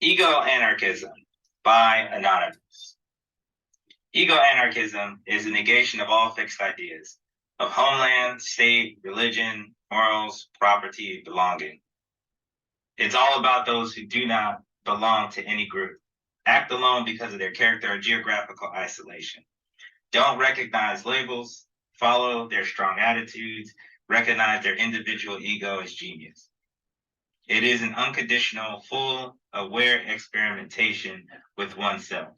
Ego-Anarchism by Anonymous. Ego-anarchism is a negation of all fixed ideas of homeland, state, religion, morals, property, belonging. It's all about those who do not belong to any group, act alone because of their character or geographical isolation, don't recognize labels, follow their strong attitudes, recognize their individual ego as genius. It is an unconditional, full, aware experimentation with oneself,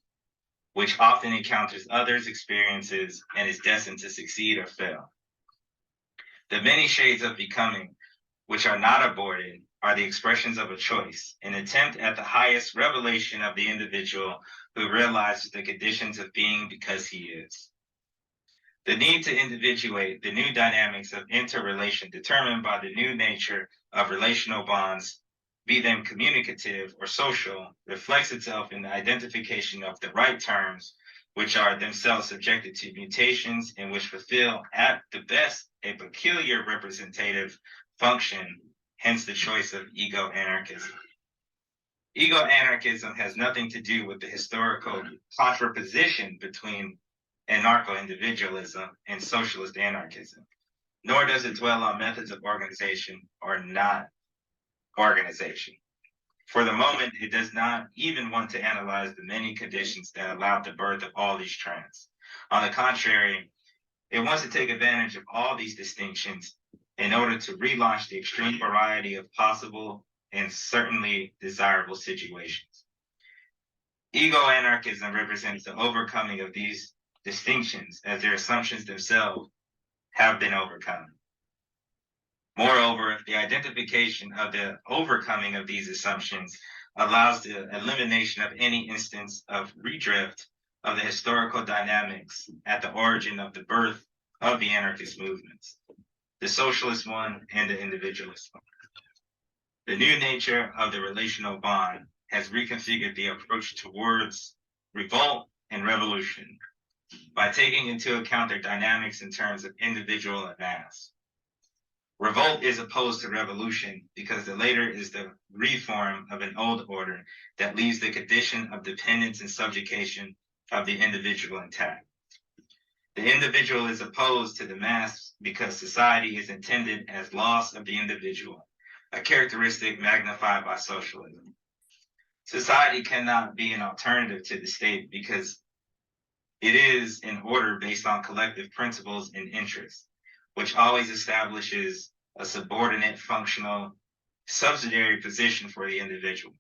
which often encounters others' experiences and is destined to succeed or fail. The many shades of becoming, which are not aborted, are the expressions of a choice, an attempt at the highest revelation of the individual who realizes the conditions of being because he is. The need to individuate the new dynamics of interrelation determined by the new nature of relational bonds, be them communicative or social, reflects itself in the identification of the right terms, which are themselves subjected to mutations and which fulfill at the best a peculiar representative function, hence the choice of ego-anarchism. Ego-anarchism has nothing to do with the historical contraposition between anarcho-individualism and socialist anarchism, nor does it dwell on methods of organization or not organization. For the moment, it does not even want to analyze the many conditions that allowed the birth of all these trends. On the contrary, it wants to take advantage of all these distinctions in order to relaunch the extreme variety of possible and certainly desirable situations. Ego-anarchism represents the overcoming of these distinctions as their assumptions themselves have been overcome. Moreover, the identification of the overcoming of these assumptions allows the elimination of any instance of redrift of the historical dynamics at the origin of the birth of the anarchist movements, the socialist one and the individualist one. The new nature of the relational bond has reconfigured the approach towards revolt and revolution by taking into account their dynamics in terms of individual and mass. Revolt is opposed to revolution because the latter is the reform of an old order that leaves the condition of dependence and subjugation of the individual intact. The individual is opposed to the mass because society is intended as loss of the individual, a characteristic magnified by socialism. Society cannot be an alternative to the state because it is an order based on collective principles and interests, which always establishes a subordinate, functional, subsidiary position for the individual.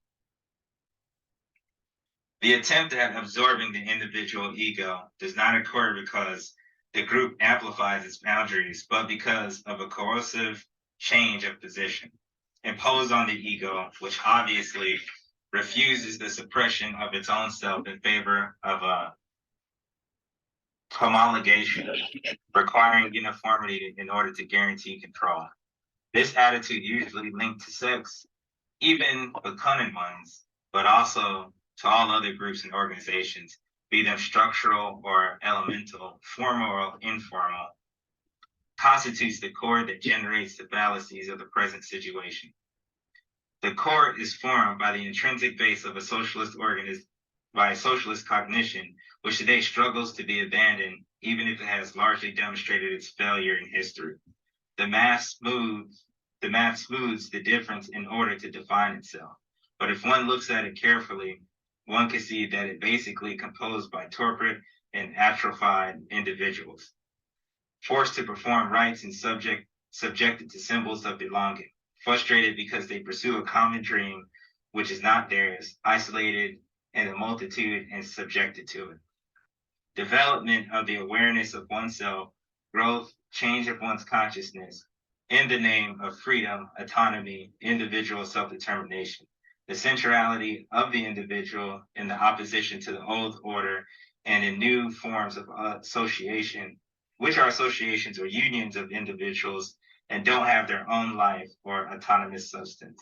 The attempt at absorbing the individual ego does not occur because the group amplifies its boundaries, but because of a coercive change of position imposed on the ego, which obviously refuses the suppression of its own self in favor of a homologation, requiring uniformity in order to guarantee control. This attitude usually linked to sex, even becoming ones, but also to all other groups and organizations, be them structural or elemental, formal or informal, constitutes the core that generates the fallacies of the present situation. The core is formed by the intrinsic base of a socialist organism, by a socialist cognition, which today struggles to be abandoned, even if it has largely demonstrated its failure in history. The math smooths the difference in order to define itself. But if one looks at it carefully, one can see that it basically composed by torpid and atrophied individuals, forced to perform rites and subjected to symbols of belonging, frustrated because they pursue a common dream which is not theirs, isolated in a multitude and subjected to it. Development of the awareness of oneself, growth, change of one's consciousness, in the name of freedom, autonomy, individual self-determination, the centrality of the individual in the opposition to the old order and in new forms of association, which are associations or unions of individuals and don't have their own life or autonomous substance.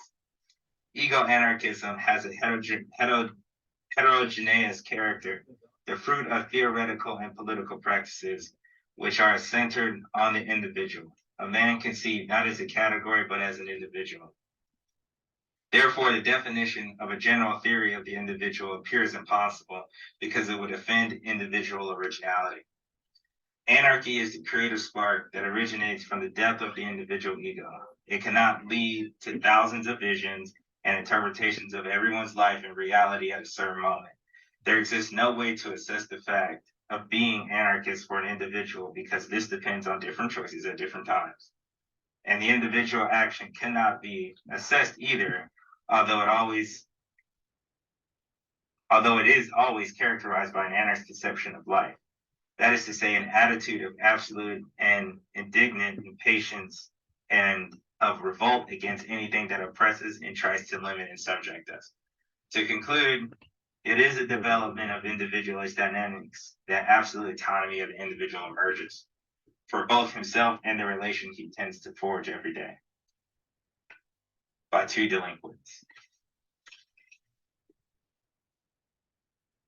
Ego-anarchism has a heterogeneous character, the fruit of theoretical and political practices, which are centered on the individual, a man conceived not as a category, but as an individual. Therefore, the definition of a general theory of the individual appears impossible because it would offend individual originality. Anarchy is the creative spark that originates from the depth of the individual ego. It cannot lead to thousands of visions and interpretations of everyone's life and reality at a certain moment. There exists no way to assess the fact of being anarchist for an individual because this depends on different choices at different times. And the individual action cannot be assessed either, although it is always characterized by an anarchist conception of life. That is to say, an attitude of absolute and indignant impatience and of revolt against anything that oppresses and tries to limit and subject us. To conclude, it is a development of individualist dynamics that absolute autonomy of the individual emerges for both himself and the relation he tends to forge every day. By two delinquents.